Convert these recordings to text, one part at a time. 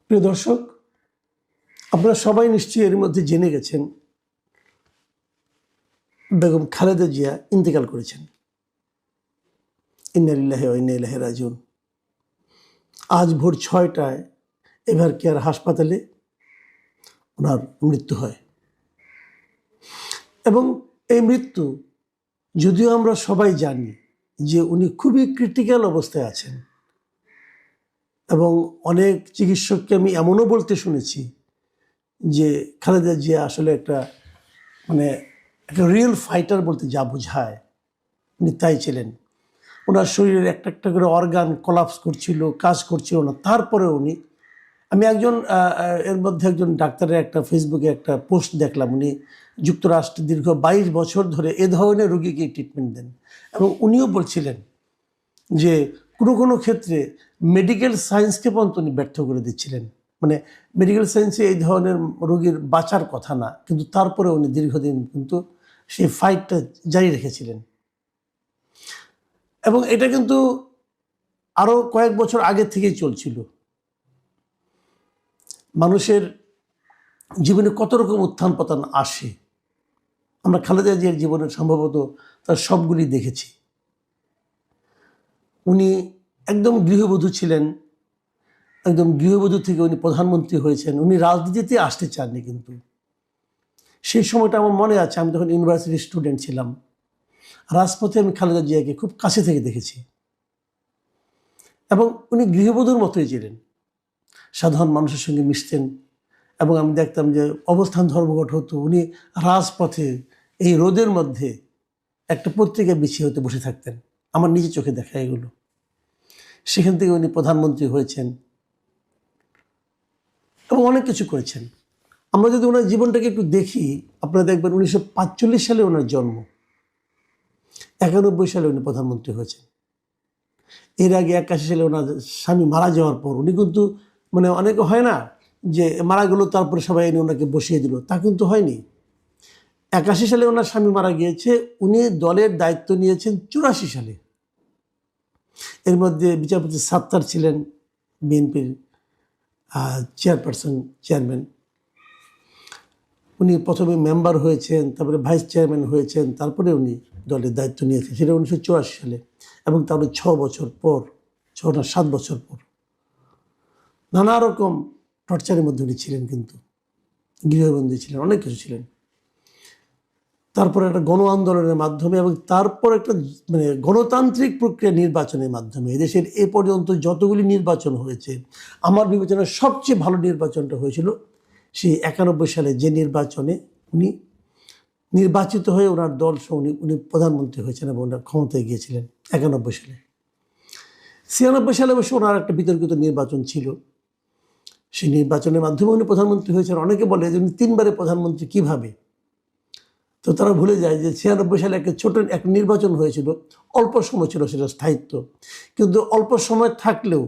প্রিয় দর্শক, আপনারা সবাই নিশ্চয়ই এর মধ্যে জেনে গেছেন বেগম খালেদা জিয়া ইন্তেকাল করেছেন। ইন্না লিল্লাহি ওয়া ইন্না ইলাইহি রাজিউন। আজ ভোর 6টায় এভার কেয়ার হাসপাতালে ওনার মৃত্যু হয় এবং এই মৃত্যু, যদিও আমরা সবাই জানি যে উনি খুবই ক্রিটিক্যাল অবস্থায় আছেন এবং অনেক চিকিৎসককে আমি এমনও বলতে শুনেছি যে খালেদা জিয়া আসলে একটা রিয়েল ফাইটার বলতে যা বোঝায় উনি তাই ছিলেন। ওনার শরীরের একটা একটা করে অর্গান কোলাপস করছিল, কাজ করছিল না, তারপরে উনি, আমি এর মধ্যে একজন ডাক্তারের একটা ফেসবুকে একটা পোস্ট দেখলাম, উনি যুক্তরাষ্ট্রে দীর্ঘ 22 বছর ধরে এ ধরনের রোগীকে ট্রিটমেন্ট দেন এবং উনিও বলছিলেন যে কোনো কোনো ক্ষেত্রে মেডিকেল সায়েন্সকে পর্যন্ত উনি ব্যর্থ করে দিচ্ছিলেন। মেডিকেল সায়েন্সে এই ধরনের রোগীর বাঁচার কথা না, কিন্তু তারপরে উনি দীর্ঘদিন কিন্তু সেই ফাইটটা জারি রেখেছিলেন এবং এটা কিন্তু আরও কয়েক বছর আগে থেকেই চলছিল। মানুষের জীবনে কত রকম উত্থান পতন আসে, আমরা খালেদা জিয়ার জীবনে সম্ভবত তার সবগুলি দেখেছি। উনি একদম গৃহবধূ ছিলেন, একদম গৃহবধূ থেকে উনি প্রধানমন্ত্রী হয়েছেন। উনি রাজনীতিতে আসতে চাননি, কিন্তু সেই সময়টা আমার মনে আছে, আমি তখন ইউনিভার্সিটির স্টুডেন্ট ছিলাম। রাজপথে আমি খালেদা জিয়াকে খুব কাছে থেকে দেখেছি এবং উনি গৃহবধূর মতোই ছিলেন, সাধারণ মানুষের সঙ্গে মিশতেন এবং আমি দেখতাম যে অবস্থান ধর্মঘট হতো, উনি রাজপথে এই রোদের মধ্যে একটা পত্রিকা বিছিয়ে হতে বসে থাকতেন। আমার নিজে চোখে দেখা এগুলো। সেখান থেকে উনি প্রধানমন্ত্রী হয়েছেন এবং অনেক কিছু করেছেন। আমরা যদি ওনার জীবনটাকে একটু দেখি, আপনারা দেখবেন 1945 সালে ওনার জন্ম, 91 সালে উনি প্রধানমন্ত্রী হয়েছেন। এর আগে 81 সালে ওনার স্বামী মারা যাওয়ার পর উনি কিন্তু অনেকে হয় না যে মারা গেল তারপরে সবাই এনে ওনাকে বসিয়ে দিল, তা কিন্তু হয়নি। 81 সালে ওনার স্বামী মারা গিয়েছে, উনি দলের দায়িত্ব নিয়েছেন 84 সালে। এর মধ্যে বিচারপতি সাত্তার ছিলেন বিএনপির চেয়ারম্যান। উনি প্রথমে মেম্বার হয়েছেন, তারপরে ভাইস চেয়ারম্যান হয়েছেন, তারপরে উনি দলের দায়িত্ব নিয়েছেন, সেটা 1984 সালে। এবং তারপরে 6 বছর পর, 6 না 7 বছর পর নানা রকম টর্চারের মধ্যে উনি ছিলেন, কিন্তু গৃহবন্দী ছিলেন, অনেক কিছু ছিলেন। তারপরে একটা গণ আন্দোলনের মাধ্যমে এবং তারপর একটা গণতান্ত্রিক প্রক্রিয়া নির্বাচনের মাধ্যমে এদেশের এ পর্যন্ত যতগুলি নির্বাচন হয়েছে, আমার বিবেচনায় সবচেয়ে ভালো নির্বাচনটা হয়েছিল সেই 91 সালে, যে নির্বাচনে উনি নির্বাচিত হয়ে ওনার দল সহ উনি প্রধানমন্ত্রী হয়েছেন এবং ওনার ক্ষমতায় গিয়েছিলেন 91 সালে। 96 সালে অবশ্য ওনার একটা বিতর্কিত নির্বাচন ছিল, সেই নির্বাচনের মাধ্যমে উনি প্রধানমন্ত্রী হয়েছেন। অনেকে বলে যে উনি 3বারে প্রধানমন্ত্রী কিভাবে, তো তারা ভুলে যায় যে 96 সালে একটা ছোট এক নির্বাচন হয়েছিল, অল্প সময় ছিল সেটা স্থায়িত্ব, কিন্তু অল্প সময় থাকলেও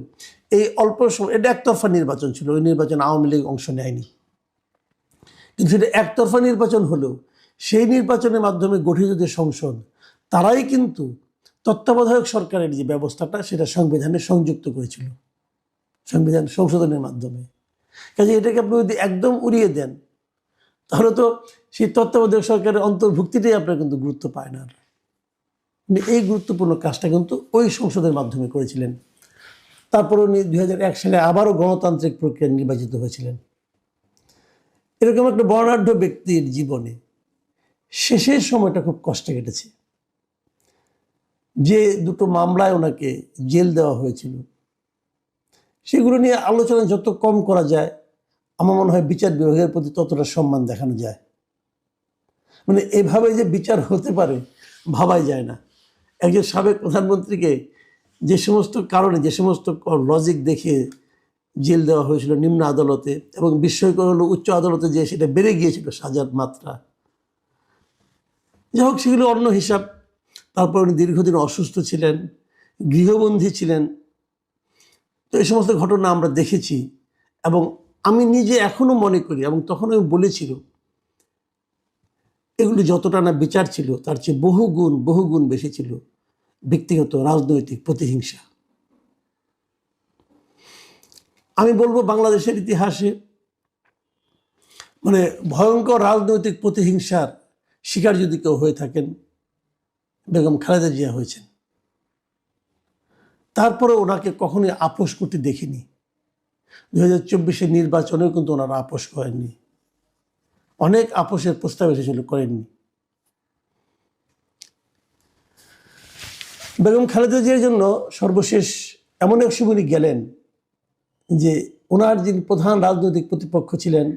এই অল্প সময় এটা একতরফা নির্বাচন ছিল। ওই নির্বাচনে আওয়ামী লীগ অংশ নেয়নি, কিন্তু সেটা একতরফা নির্বাচন হলেও সেই নির্বাচনের মাধ্যমে গঠিত যে সংসদ, তারাই কিন্তু তত্ত্বাবধায়ক সরকারের যে ব্যবস্থাটা সেটা সংবিধানে সংযুক্ত করেছিল, সংবিধান সংশোধনের মাধ্যমে। কাজে এটাকে আপনি যদি একদম উড়িয়ে দেন, তাহলে তো সেই তত্ত্বাবধায়ক সরকারের অন্তর্ভুক্তিটাই আপনার কিন্তু গুরুত্ব পায় না। এই গুরুত্বপূর্ণ কাজটা কিন্তু ওই সংসদের মাধ্যমে করেছিলেন। তারপর উনি 2001 সালে আবারও গণতান্ত্রিক প্রক্রিয়া নির্বাচিত হয়েছিলেন। এরকম একটা বর্ণাঢ্য ব্যক্তির জীবনে শেষের সময়টা খুব কষ্টে কেটেছে। যে দুটো মামলায় ওনাকে জেল দেওয়া হয়েছিল, সেগুলো নিয়ে আলোচনা যত কম করা যায়, আমার মনে হয় বিচার বিভাগের প্রতি ততটা সম্মান দেখানো যায়। এভাবে যে বিচার হতে পারে ভাবাই যায় না। একজন সাবেক প্রধানমন্ত্রীকে যে সমস্ত কারণে, যে সমস্ত লজিক দেখে জেল দেওয়া হয়েছিল নিম্ন আদালতে, এবং বিস্ময়কর হলো উচ্চ আদালতে যে সেটা বেড়ে গিয়েছিল সাজার মাত্রা। যাই হোক, সেগুলো অন্য হিসাব। তারপর উনি দীর্ঘদিন অসুস্থ ছিলেন, গৃহবন্দী ছিলেন। তো এই সমস্ত ঘটনা আমরা দেখেছি এবং আমি নিজে এখনো মনে করি, এবং তখন আমি বলেছিল, এগুলো যতটা না বিচার ছিল তার চেয়ে বহুগুণ বেশি ছিল ব্যক্তিগত রাজনৈতিক প্রতিহিংসা। আমি বলবো বাংলাদেশের ইতিহাসে মানে ভয়ঙ্কর রাজনৈতিক প্রতিহিংসার শিকার যদি কেউ হয়ে থাকেন, বেগম খালেদা জিয়া হয়েছেন। তারপরে ওনাকে কখনোই আপোষ করতে দেখিনি। 2024 নির্বাচনেও কিন্তু ওনারা আপোষ করেননি, অনেক আপোষের প্রস্তাব এসেছিল, করেননি। বেগম খালেদা জিয়ার জন্য সর্বশেষ এমন এক সময় উনি গেলেন যে ওনার যিনি প্রধান রাজনৈতিক প্রতিপক্ষ ছিলেন,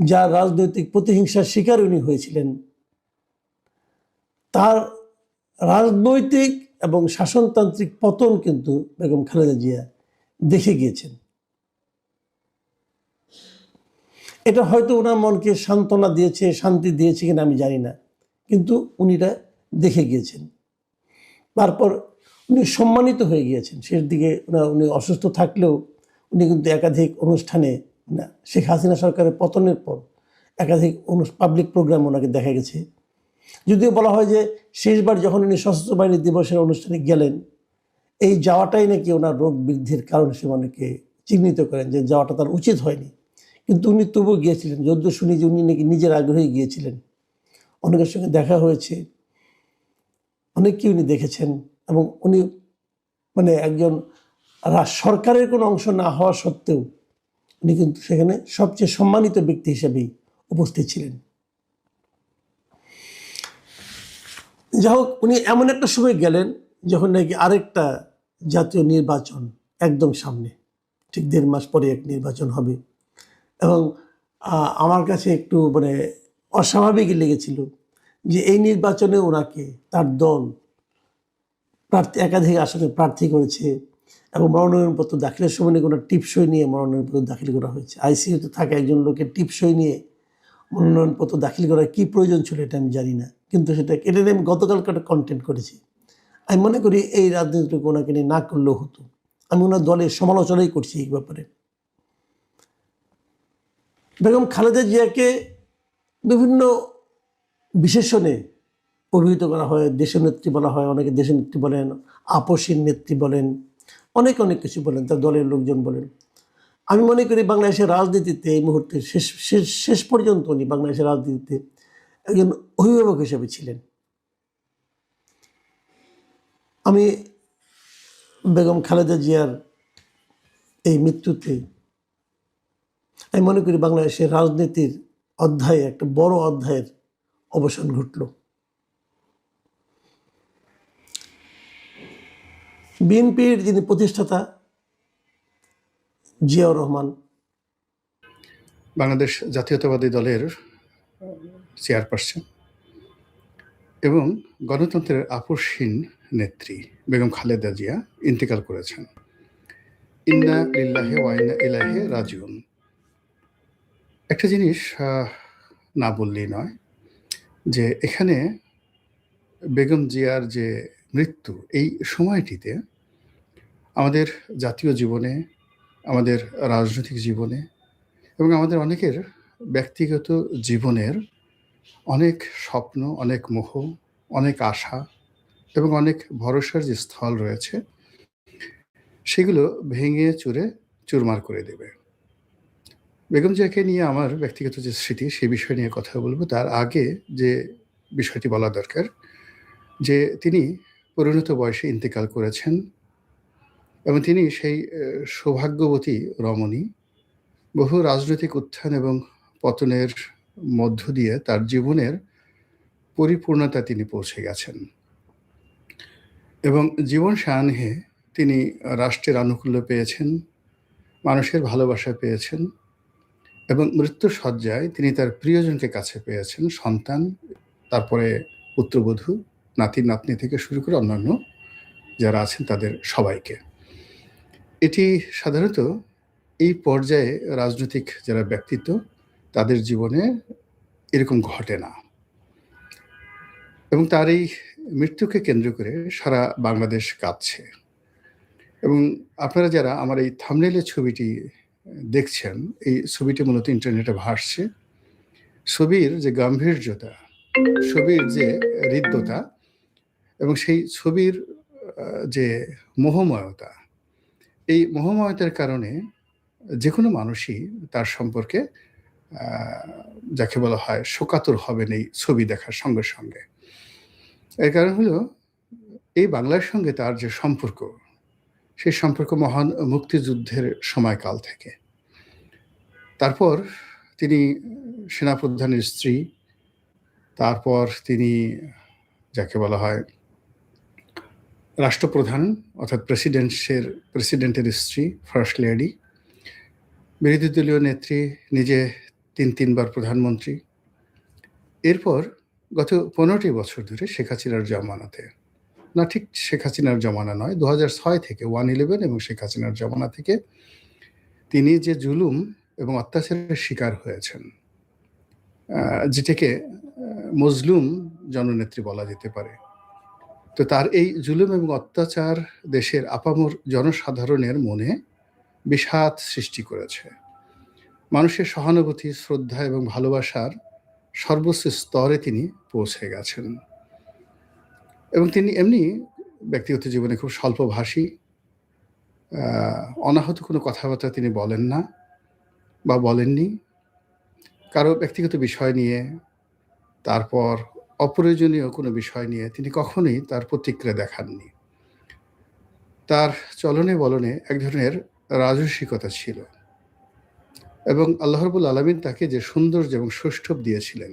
যার রাজনৈতিক প্রতিহিংসার শিকার উনি হয়েছিলেন, তার রাজনৈতিক এবং শাসনতান্ত্রিক পতন কিন্তু বেগম খালেদা জিয়া দেখে গিয়েছেন। এটা হয়তো ওনার মনকে সান্ত্বনা দিয়েছে, শান্তি দিয়েছে কিনা আমি জানি না, কিন্তু উনি এটা দেখে গিয়েছেন। তারপর উনি সম্মানিত হয়ে গিয়েছেন। শেষ দিকে উনি অসুস্থ থাকলেও উনি কিন্তু একাধিক অনুষ্ঠানে, শেখ হাসিনা সরকারের পতনের পর একাধিক পাবলিক প্রোগ্রাম ওনাকে দেখা গেছে। যদিও বলা হয় যে শেষবার যখন উনি সশস্ত্র বাহিনী দিবসের অনুষ্ঠানে গেলেন, এই যাওয়াটাই নাকি ওনার রোগ বৃদ্ধির কারণ সে অনেকে চিহ্নিত করেন যে যাওয়াটা তার উচিত হয়নি, কিন্তু উনি তবুও গিয়েছিলেন। যদিও শুনি যে উনি নাকি নিজের আগ্রহে গিয়েছিলেন। অনেকের সঙ্গে দেখা হয়েছে, অনেককেই উনি দেখেছেন, এবং উনি মানে একজন সরকারের কোনো অংশ না হওয়া সত্ত্বেও উনি কিন্তু সেখানে সবচেয়ে সম্মানিত ব্যক্তি হিসেবেই উপস্থিত ছিলেন। যাই হোক, উনি এমন একটা সময় গেলেন যখন নাকি আরেকটা জাতীয় নির্বাচন একদম সামনে, ঠিক 1.5 মাস পরে এক নির্বাচন হবে। এবং আমার কাছে একটু মানে অস্বাভাবিক লেগেছিল যে এই নির্বাচনে ওনাকে তার দল প্রার্থী একাধিক আসনে প্রার্থী করেছে, এবং মনোনয়নপত্র দাখিলের সময় কোনো টিপসই নিয়ে মনোনয়নপত্র দাখিল করা হয়েছে। আইসিইউতে থাকা একজন লোকের টিপসই নিয়ে মনোনয়নপত্র দাখিল করার কী প্রয়োজন ছিল এটা আমি জানি না, কিন্তু এটা নিয়ে আমি গতকালকে একটা কন্টেন্ট করেছি। আমি মনে করি এই রাজনীতিটুকু ওনাকে নিয়ে না করলেও হতো। আমি ওনার দলের সমালোচনাই করছি এই ব্যাপারে। বেগম খালেদা জিয়াকে বিভিন্ন বিশেষণে অভিহিত করা হয়, দেশনেত্রী বলা হয়, অনেকে দেশনেত্রী বলেন, আপসীর নেত্রী বলেন, অনেক কিছু বলেন, তার দলের লোকজন বলেন। আমি মনে করি বাংলাদেশের রাজনীতিতে এই মুহূর্তে শেষ পর্যন্ত উনি বাংলাদেশের রাজনীতিতে একজন অভিভাবক হিসেবে ছিলেন। আমি বেগম খালেদা জিয়ার এই মৃত্যুতে আমি মনে করি বাংলাদেশের রাজনীতির অধ্যায়ে একটা বড় অধ্যায়ের অবসান ঘটল। বিএনপির যিনি প্রতিষ্ঠাতা জিয়াউর রহমান, বাংলাদেশ জাতীয়তাবাদী দলের চেয়ারপারসন এবং গণতন্ত্রের আপসহীন নেত্রী বেগম খালেদা জিয়া ইন্তেকাল করেছেন। ইন্না লিল্লাহি ওয়া ইন্না ইলাইহি রাজিউন। একটা জিনিস না বললেই নয় যে এখানে বেগম জিয়ার যে মৃত্যু, এই সময়টিতে আমাদের জাতীয় জীবনে, আমাদের রাজনৈতিক জীবনে এবং আমাদের অনেকের ব্যক্তিগত জীবনের অনেক স্বপ্ন, অনেক মোহ, অনেক আশা এবং অনেক ভরসার যে স্থল রয়েছে সেগুলো ভেঙে চুরে চুরমার করে দেবে। বেগম জিয়াকে নিয়ে আমার ব্যক্তিগত যে স্মৃতি, সে বিষয় নিয়ে কথা বলবো। তার আগে যে বিষয়টি বলা দরকার যে তিনি পরিণত বয়সে ইন্তেকাল করেছেন এবং তিনি সেই সৌভাগ্যবতী রমণী। বহু রাজনৈতিক উত্থান এবং পতনের মধ্য দিয়ে তার জীবনের পরিপূর্ণতা তিনি পৌঁছে গেছেন এবং জীবন সায়াহ্নে তিনি রাষ্ট্রের আনুকূল্য পেয়েছেন, মানুষের ভালোবাসা পেয়েছেন এবং মৃত্যু শয্যায় তিনি তার প্রিয়জনকে কাছে পেয়েছেন, সন্তান, তারপরে পুত্রবধূ, নাতি নাতনি থেকে শুরু করে অন্যান্য যারা আছেন তাদের সবাইকে। এটি সাধারণত এই পর্যায়ে রাজনৈতিক যারা ব্যক্তিত্ব তাদের জীবনে এরকম ঘটে না, এবং তার এই মৃত্যুকে কেন্দ্র করে সারা বাংলাদেশ কাঁদছে। এবং আপনারা যারা আমার এই থাম্বনেইলের ছবিটি দেখছেন, এই ছবিটি মূলত ইন্টারনেটে ভাসছে। ছবির যে গাম্ভীর্যতা, ছবির যে হৃদ্যতা এবং সেই ছবির যে মোহময়তা, এই মোহময়তার কারণে যে কোনো মানুষই তার সম্পর্কে যাকে বলা হয় শোকাতুর হবেন এই ছবি দেখার সঙ্গে সঙ্গে। এর কারণ হলো এই বাংলার সঙ্গে তার যে সম্পর্ক, সেই সম্পর্ক মহান মুক্তিযুদ্ধের সময়কাল থেকে। তারপর তিনি সেনাপ্রধানের স্ত্রী, তারপর তিনি যাকে বলা হয় রাষ্ট্রপ্রধান অর্থাৎ প্রেসিডেন্টের স্ত্রী, ফার্স্ট লেডি, বিরোধী দলীয় নেত্রী, নিজে তিনবার প্রধানমন্ত্রী। এরপর গত 15টি বছর ধরে শেখ হাসিনার জমানাতে, না ঠিক শেখ হাসিনার জমানা নয়, 2006 থেকে 111 এবং শেখ হাসিনার জমানা থেকে তিনি যে জুলুম এবং অত্যাচারের শিকার হয়েছেন, যেটাকে মজলুম জননেত্রী বলা যেতে পারে। তো তার এই জুলুম এবং অত্যাচার দেশের আপামর জনসাধারণের মনে বিষাদ সৃষ্টি করেছে। মানুষের সহানুভূতি, শ্রদ্ধা এবং ভালোবাসার সর্বোচ্চ স্তরে তিনি পৌঁছে গেছেন। এবং তিনি এমনি ব্যক্তিগত জীবনে খুব স্বল্পভাষী, অনাহত কোনো কথাবার্তা তিনি বলেন না বা বলেননি। কারো ব্যক্তিগত বিষয় নিয়ে, তারপর অপ্রয়োজনীয় কোনো বিষয় নিয়ে তিনি কখনোই তার প্রতিক্রিয়া দেখাননি। তার চলনে বলনে এক ধরনের রাজসিকতা ছিল এবং আল্লাহ রাব্বুল আলামিন তাকে যে সৌন্দর্য এবং সৌষ্ঠব দিয়েছিলেন,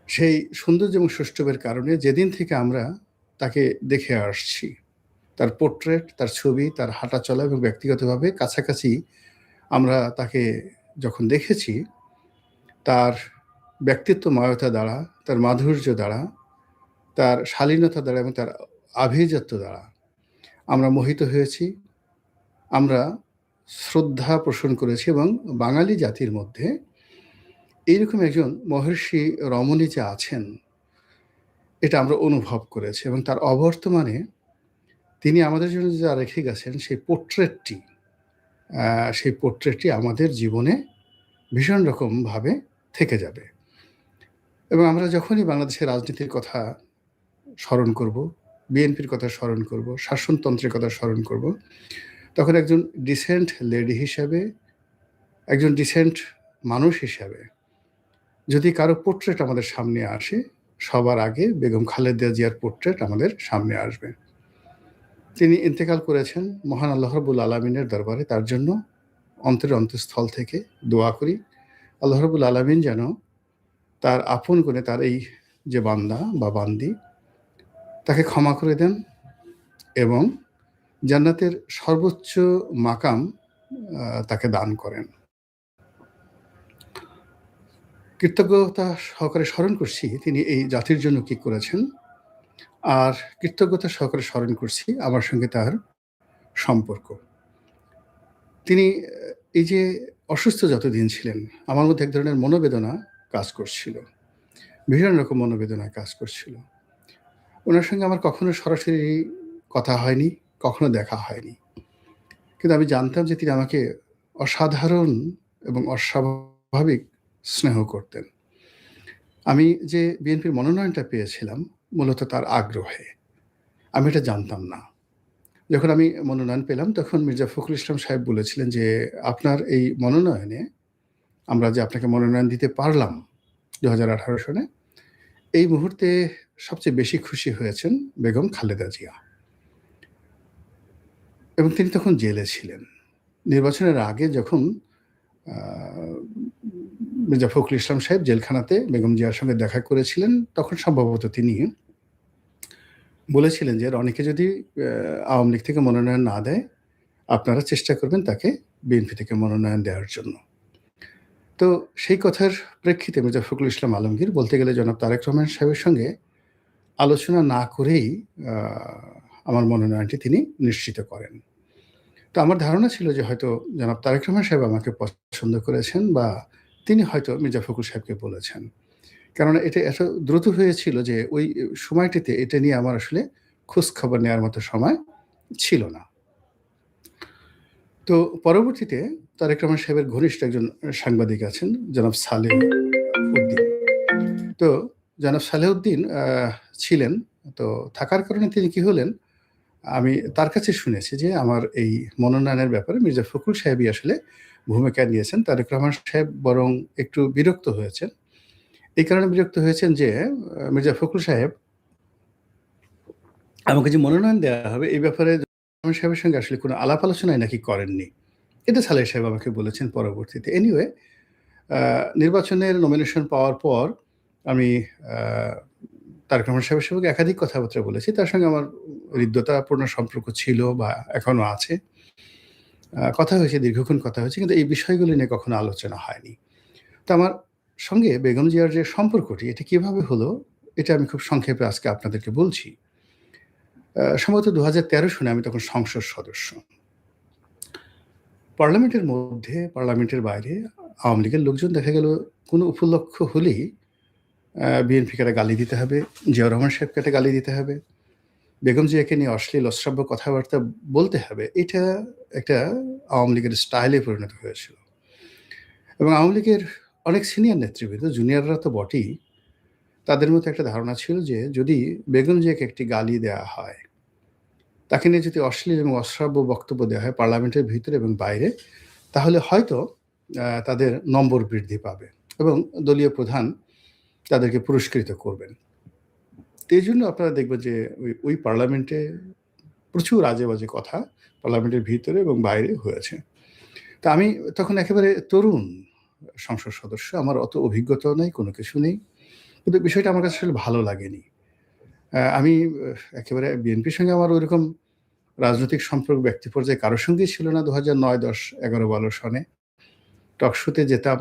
সেই সৌন্দর্য এবং সৌষ্ঠবের কারণে যেদিন থেকে আমরা তাকে দেখে আসছি, তার পোর্ট্রেট, তার ছবি, তার হাঁটা চলা এবং ব্যক্তিগতভাবে কাছাকাছি আমরা তাকে যখন দেখেছি, তার ব্যক্তিত্বময়তা দ্বারা, তার মাধুর্য দ্বারা, তার শালীনতা দ্বারা এবং তার আভিজাত্য দ্বারা আমরা মোহিত হয়েছি, আমরা শ্রদ্ধা পোষণ করেছি এবং বাঙালি জাতির মধ্যে এইরকম একজন মহর্ষি রমণী যে আছেন, এটা আমরা অনুভব করেছি এবং তার অবর্তমানে তিনি আমাদের জন্য যা রেখে গেছেন সেই পোর্ট্রেটটি আমাদের জীবনে ভীষণ রকমভাবে থেকে যাবে। এবং আমরা যখনই বাংলাদেশের রাজনীতির কথা স্মরণ করব, বিএনপির কথা স্মরণ করব, শাসনতন্ত্রের কথা স্মরণ করব, তখন একজন ডিসেন্ট লেডি হিসাবে, একজন ডিসেন্ট মানুষ হিসাবে যদি কারো পোর্ট্রেট আমাদের সামনে আসে, সবার আগে বেগম খালেদা জিয়ার পোর্ট্রেট আমাদের সামনে আসবে। তিনি ইন্তেকাল করেছেন, মহান আল্লাহ রাব্বুল আলামিনের দরবারে তার জন্য অন্তরের অন্তঃস্থল থেকে দোয়া করি। আল্লাহ রাব্বুল আলামিন যেন তার আপন করে তার এই যে বান্দা বা বান্দি, তাকে ক্ষমা করে দেন এবং জান্নাতের সর্বোচ্চ মাকাম তাকে দান করেন। কৃতজ্ঞতা সহকারে স্মরণ করছি তিনি এই জাতির জন্য কি করেছেন, আর কৃতজ্ঞতা সহকারে স্মরণ করছি আমার সঙ্গে তার সম্পর্ক। তিনি এই যে অসুস্থ যতদিন ছিলেন, আমার মধ্যে এক ধরনের মনোবেদনা কাজ করছিল, ভীষণ রকম মনোবেদনা কাজ করছিল। ওনার সঙ্গে আমার কখনো সরাসরি কথা হয়নি, কখনো দেখা হয়নি, কিন্তু আমি জানতাম যে তিনি আমাকে অসাধারণ এবং অস্বাভাবিক স্নেহ করতেন। আমি যে বিএনপির মনোনয়নটা পেয়েছিলাম মূলত তার আগ্রহে, আমি এটা জানতাম না। যখন আমি মনোনয়ন পেলাম তখন মির্জা ফখরুল ইসলাম সাহেব বলেছিলেন যে, আপনার এই মনোনয়নে, আমরা যে আপনাকে মনোনয়ন দিতে পারলাম 2018 সনে, এই মুহূর্তে সবচেয়ে বেশি খুশি হয়েছেন বেগম খালেদা জিয়া। এবং তিনি তখন জেলে ছিলেন। নির্বাচনের আগে যখন মির্জা ফখরুল ইসলাম সাহেব জেলখানাতে বেগম জিয়ার সঙ্গে দেখা করেছিলেন, তখন সম্ভবত তিনি বলেছিলেন যে রনিকে যদি আওয়ামী লীগ থেকে মনোনয়ন না দেয়, আপনারা চেষ্টা করবেন তাকে বিএনপি থেকে মনোনয়ন দেওয়ার জন্য। তো সেই কথার প্রেক্ষিতে মির্জা ফখরুল ইসলাম আলমগীর বলতে গেলে জনাব তারেক রহমান সাহেবের সঙ্গে আলোচনা না করেই আমার মনোনয়নটি তিনি নিশ্চিত করেন। তো আমার ধারণা ছিল যে হয়তো জনাব তারেক রহমান সাহেব আমাকে পছন্দ করেছেন বা তিনি হয়তো মির্জা ফখরুল সাহেবকে বলেছেন। কেননা এটা এত দ্রুত হয়েছিল যে ওই সময়টিতে এটা নিয়ে আমার আসলে খোঁজখবর নেওয়ার মতো সময় ছিল না। তো পরবর্তীতে তারেক রহমান সাহেবের ঘনিষ্ঠ একজন সাংবাদিক আছেন, জনাব সালেউদ্দিন। তো জনাব সালেউদ্দিন ছিলেন, তো থাকার কারণে তিনি কি হলেন, আমি তার কাছে শুনেছি যে আমার এই মনোনয়নের ব্যাপারে মির্জা ফখরুল সাহেবই আসলে ভূমিকা নিয়েছেন। তারেক রহমান সাহেব বরং একটু বিরক্ত হয়েছেন। এই কারণে বিরক্ত হয়েছেন যে মির্জা ফখরুল সাহেব আমাকে যে মনোনয়ন দেওয়া হবে এই ব্যাপারে রহমান সাহেবের সঙ্গে আসলে কোনো আলাপ আলোচনাই নাকি করেননি। এটা সালেহ সাহেব আমাকে বলেছেন পরবর্তীতে। এনিওয়ে নির্বাচনের নমিনেশন পাওয়ার পর আমি আ তারেক রহমান সাহেবের সঙ্গে একাধিক কথাবার্তা বলেছি। তার সঙ্গে আমার হৃদ্যতাপূর্ণ সম্পর্ক ছিল বা এখনো আছে। কথা হয়েছে, দীর্ঘক্ষণ কথা হয়েছে। কিন্তু এই বিষয়গুলো নিয়ে কখনো আলোচনা হয়নি। তো আমার সঙ্গে বেগম জিয়ার যে সম্পর্কটি এটা কিভাবে হলো এটা আমি খুব সংক্ষেপে আজকে আপনাদেরকে বলছি। সম্ভবত ২০১৩ সনে আমি তখন সংসদ সদস্য। পার্লামেন্টের মধ্যে, পার্লামেন্টের বাইরে আওয়ামী লীগের লোকজন দেখা গেল কোনো উপলক্ষ হলেই বিএনপিকে একটা গালি দিতে হবে, জিয়াউর রহমান সাহেবকে একটা গালি দিতে হবে, বেগম জিয়াকে নিয়ে অশ্লীল অশ্রাব্য কথাবার্তা বলতে হবে। এটা একটা আওয়ামী লীগের স্টাইলে পরিণত হয়েছিল। এবং আওয়ামী লীগের অনেক সিনিয়র নেতৃবৃন্দ, জুনিয়ররা তো বটেই, তাদের মধ্যে একটা ধারণা ছিল যে যদি বেগম জিয়াকে একটি গালি দেওয়া হয়, তাকে নিয়ে যদি অশ্লীল এবং অশ্রাব্য বক্তব্য দেওয়া হয় পার্লামেন্টের ভিতরে এবং বাইরে, তাহলে হয়তো তাদের নম্বর বৃদ্ধি পাবে এবং দলীয় প্রধান তাদেরকে পুরস্কৃত করবেন। তো এইজন্য আপনারা দেখবেন যে ওই পার্লামেন্টে প্রচুর আজে-বাজে কথা পার্লামেন্টের ভিতরে এবং বাইরে হয়েছে। তো আমি তখন একেবারে তরুণ সংসদ সদস্য। আমার অত অভিজ্ঞতাও নাই, কোনো কিছু নেই। কিন্তু বিষয়টা আমার কাছে আসলে ভালো লাগেনি। আমি একেবারে বিএনপির সঙ্গে আমার ওইরকম রাজনৈতিক সম্পর্ক ব্যক্তি পর্যায়ে কারো সঙ্গেই ছিল না ২০০৯, ১০, ১১, ১২ সনে। টক শোতে যেতাম।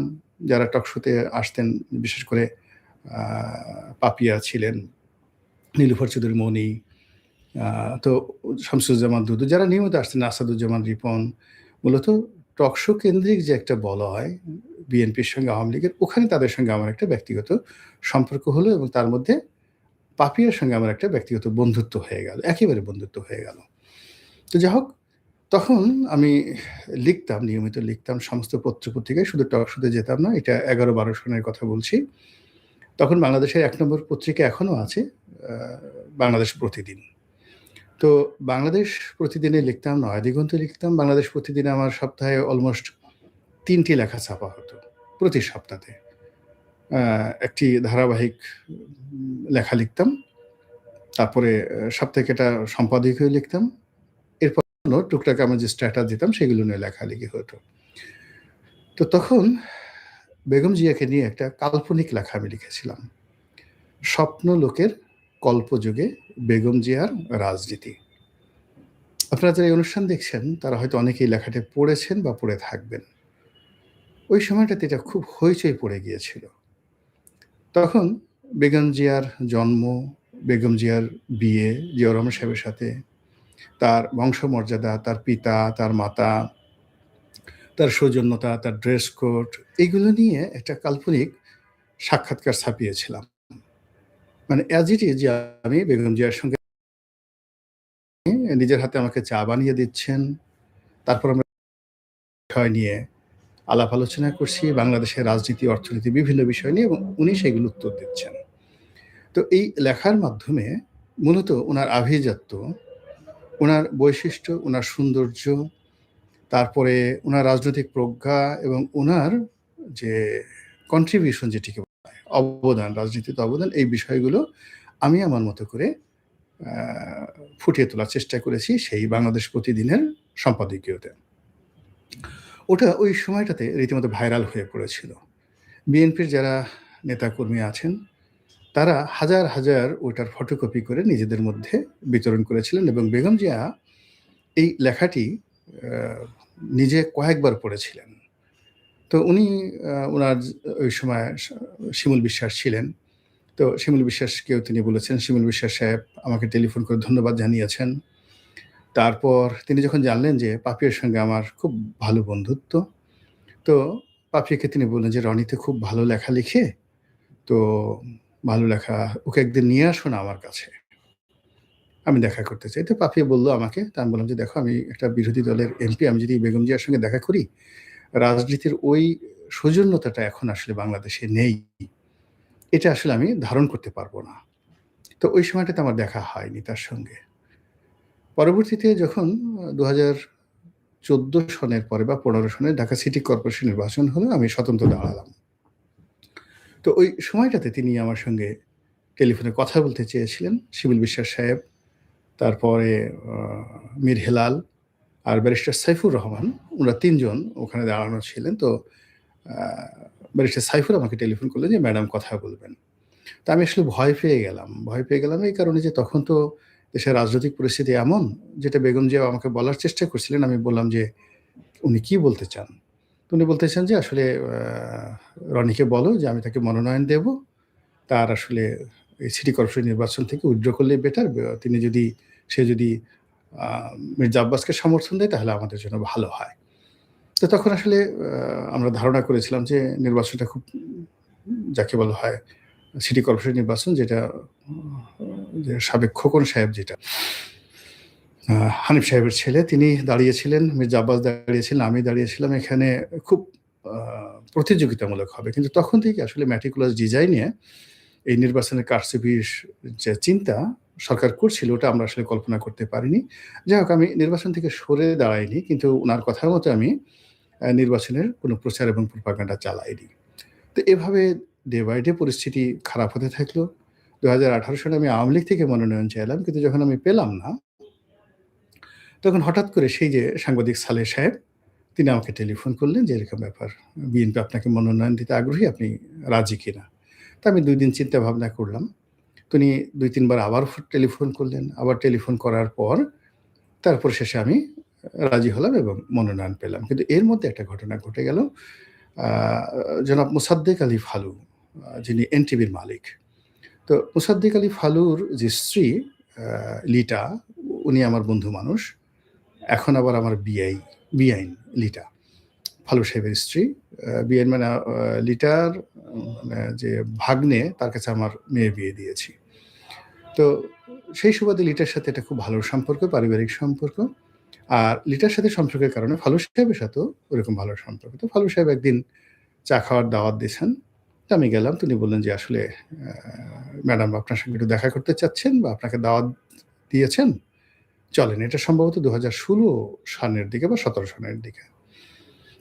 যারা টক শোতে আসতেন, বিশেষ করে আ পাপিয়া ছিলেন, নীলুফার চৌধুরী মনি, তো শামসুজ্জামান দুদু, যারা নিয়মিত আসতেন, আসাদুজ্জামান রিপন, মূলত টক শো কেন্দ্রিক যে একটা বলয় বিএনপির সঙ্গে আওয়ামী লীগের, ওখানে তাদের সঙ্গে আমার একটা ব্যক্তিগত সম্পর্ক হলো এবং তার মধ্যে পাপিয়ার সঙ্গে আমার একটা ব্যক্তিগত বন্ধুত্ব হয়ে গেল। একেবারে বন্ধুত্ব হয়ে গেল। তো যাই হোক, তখন আমি লিখতাম, নিয়মিত লিখতাম সমস্ত পত্র-পত্রিকায়, শুধু টক শোতে যেতাম না। এটা ১১-১২ সনের কথা বলছি। তখন বাংলাদেশের ১ নম্বর পত্রিকা এখনো আছে, আ বাংলাদেশ প্রতিদিন। তো বাংলাদেশ প্রতিদিনে লিখতাম, নয়াদিগন্তে লিখতাম। বাংলাদেশ প্রতিদিনে আমার সপ্তাহে অলমোস্ট ৩ টি লেখা ছাপা হতো, প্রতি সপ্তাহে। আ একটি ধারাবাহিক লেখা লিখতাম। তারপরে সাপ্তাহিক একটা সম্পাদকীয় লিখতাম। এরপর টুকটাক আমি যে স্ট্যাটাস দিতাম সেগুলো নিয়ে লেখালেখি হতো। তো তখন বেগম জিয়াকে নিয়ে একটা কাল্পনিক লেখা আমি লিখেছিলাম। স্বপ্ন লোকের কল্পযুগে বেগম জিয়ার রাজনীতি। আপনারা যারা এই অনুষ্ঠান দেখছেন তারা হয়তো অনেকেই লেখাটি পড়েছেন বা পড়ে থাকবেন। ওই সময়টাতে এটা খুব হইচই পড়ে গিয়েছিল। তখন বেগম জিয়ার জন্ম, বেগম জিয়ার বিয়ে জিয়াউর রহমান সাহেবের সাথে, তার বংশমর্যাদা, তার পিতা, তার মাতা, তার সৌজন্যতা, তার ড্রেস কোড, এগুলো নিয়ে একটা কাল্পনিক সাক্ষাৎকার ছাপিয়েছিলাম। মানে অ্যাজ ইট ইজ যে আমি বেগম জিয়ার সঙ্গে নিজের হাতে আমাকে চা বানিয়ে দিচ্ছেন। তারপর আমরা বিষয় নিয়ে আলাপ আলোচনা করছি, বাংলাদেশের রাজনীতি, অর্থনীতি, বিভিন্ন বিষয় নিয়ে, এবং উনি সেগুলো উত্তর দিচ্ছেন। তো এই লেখার মাধ্যমে মূলত উনার আভিজাত্য, উনার বৈশিষ্ট্য, উনার সৌন্দর্য, তারপরে উনার রাজনৈতিক প্রজ্ঞা এবং উনার যে কন্ট্রিবিউশন যেটিকে বলা হয়, অবদান, রাজনীতিতে অবদান, এই বিষয়গুলো আমি আমার মতো করে আ ফুটিয়ে তোলার চেষ্টা করেছি সেই বাংলাদেশ প্রতিদিনের সম্পাদকীয়তে। ওটা ওই সময়টাতে রীতিমতো ভাইরাল হয়ে পড়েছিল। বিএনপির যারা নেতাকর্মী আছেন, তারা হাজার, হাজার ওটার ফটোকপি করে নিজেদের মধ্যে বিতরণ করেছিলেন এবং বেগম জিয়া এই লেখাটি আ নিজে কয়েকবার পড়েছিলেন। তো উনি উনার ওই সময় শিমুল বিশ্বাস ছিলেন। তো শিমুল বিশ্বাসকেও তিনি বলেছেন, শিমুল বিশ্বাস সাহেব আমাকে টেলিফোন করে ধন্যবাদ জানিয়েছেন। তারপর তিনি যখন জানলেন যে পাপিয়ার সঙ্গে আমার খুব ভালো বন্ধুত্ব, তো পাপিয়াকে তিনি বললেন যে, "রনি তো খুব ভালো লেখা লিখে। তো ভালো লেখা, ওকে একদিন নিয়ে আসো না আমার কাছে। আমি দেখা করতে চাই।" তো পাপিয়া বলল আমাকে। তো আমি বললাম যে, "দেখো, আমি একটা বিরোধী দলের এমপি। আমি যদি বেগম জিয়ার সঙ্গে দেখা করি, রাজনীতির ওই সৌজন্যতাটা এখন আসলে বাংলাদেশে নেই। এটা আসলে আমি ধারণ করতে পারব না।" তো ওই সময়টাতে আমার দেখা হয়নি তার সঙ্গে। পরবর্তীতে যখন 2014 সনের পরে বা 15 সনে ঢাকা সিটি কর্পোরেশন নির্বাচন হলো, আমি স্বতন্ত্র দাঁড়ালাম। তো ওই সময়টাতে তিনি আমার সঙ্গে টেলিফোনে কথা বলতে চেয়েছিলেন, শিমুল বিশ্বাস সাহেব, তারপরে মীর হেলাল আর ব্যারিস্টার সাইফুর রহমান, ওনারা ৩ জন ওখানে দাঁড়ানো ছিলেন। তো ব্যারিস্টার সাইফুর আমাকে টেলিফোন করলেন যে, "ম্যাডাম কথা বলবেন।" তো আমি আসলে ভয় পেয়ে গেলাম। ভয় পেয়ে গেলাম এই কারণে যে তখন তো দেশের রাজনৈতিক পরিস্থিতি এমন, যেটা বেগম জিয়া আমাকে বলার চেষ্টা করছিলেন। আমি বললাম যে, "উনি কি বলতে চান?" তো উনি বলতেছেন যে, "আসলে রনিকে বলো যে আমি তাকে মনোনয়ন দেব। তার আসলে এই সিটি কর্পোরেশন নির্বাচন থেকে উইথড্র করলেই বেটার। সে যদি মির্জা আব্বাসকে সমর্থন দেয় তাহলে আমাদের জন্য ভালো হয়।" তো তখন আসলে আমরা ধারণা করেছিলাম যে নির্বাচনটা খুব যাকে বলা হয় সিটি কর্পোরেশন নির্বাচন, যেটা যে সাবেক খোকন সাহেব, যেটা হানিফ সাহেবের ছেলে, তিনি দাঁড়িয়েছিলেন, মির্জা আব্বাস দাঁড়িয়েছিলেন, আমি দাঁড়িয়েছিলাম। এখানে খুব প্রতিযোগিতামূলক হবে। কিন্তু তখন থেকে আসলে ম্যাটিকুলাস ডিজাইনে এই নির্বাচনের কারচুপির যে চিন্তা সরকার করছিল, ওটা আমরা আসলে কল্পনা করতে পারিনি। যাই হোক, আমি নির্বাচন থেকে সরে দাঁড়াইনি, কিন্তু উনার কথা মতো আমি নির্বাচনের কোনো প্রচার এবং প্রোপাগান্ডা চালাইনি। তো এভাবে ডে বাই ডে পরিস্থিতি খারাপ হতে থাকলো। 2018 সালে আমি আওয়ামী লীগ থেকে মনোনয়ন চাইলাম, কিন্তু যখন আমি পেলাম না, তখন হঠাৎ করে সেই যে সাংবাদিক সালেহ সাহেব, তিনি আমাকে টেলিফোন করলেন যে, "এরকম ব্যাপার, বিএনপি আপনাকে মনোনয়ন দিতে আগ্রহী, আপনি রাজি কিনা?" তো আমি ২ দিন চিন্তা ভাবনা করলাম। তো উনি ২-৩ বার আবার টেলিফোন করলেন। আবার টেলিফোন করার পর তারপর শেষে আমি রাজি হলাম এবং মনোনয়ন পেলাম। কিন্তু এর মধ্যে একটা ঘটনা ঘটে গেল। আ জনাব মোসাদ্দেক আলী ফালু, যিনি এনটিভির মালিক। তো মোসাদ্দেক আলী ফালুর যে স্ত্রী আ লিটা, উনি আমার বন্ধু মানুষ। এখন আবার আমার বিআইন লিটা, ফালু সাহেবের স্ত্রী। বিআইন মানে লিটার মানে যে ভাগ্নে, তার কাছে আমার মেয়ে বিয়ে দিয়েছি। তো সেই সুবাদে লিটার সাথে এটা খুব ভালো সম্পর্ক, পারিবারিক সম্পর্ক। আর লিটার সাথে সম্পর্কের কারণে ফালু সাহেবের সাথেও ওরকম ভালো সম্পর্ক। তো ফালু সাহেব একদিন চা খাওয়ার দাওয়াত দিয়েছেন। তো আমি গেলাম। তো উনি বললেন যে, "আসলে ম্যাডাম আপনার সঙ্গে একটু দেখা করতে চাচ্ছেন বা আপনাকে দাওয়াত দিয়েছেন। চলেন।" এটা সম্ভবত 2016 সনের দিকে বা 17 সনের দিকে।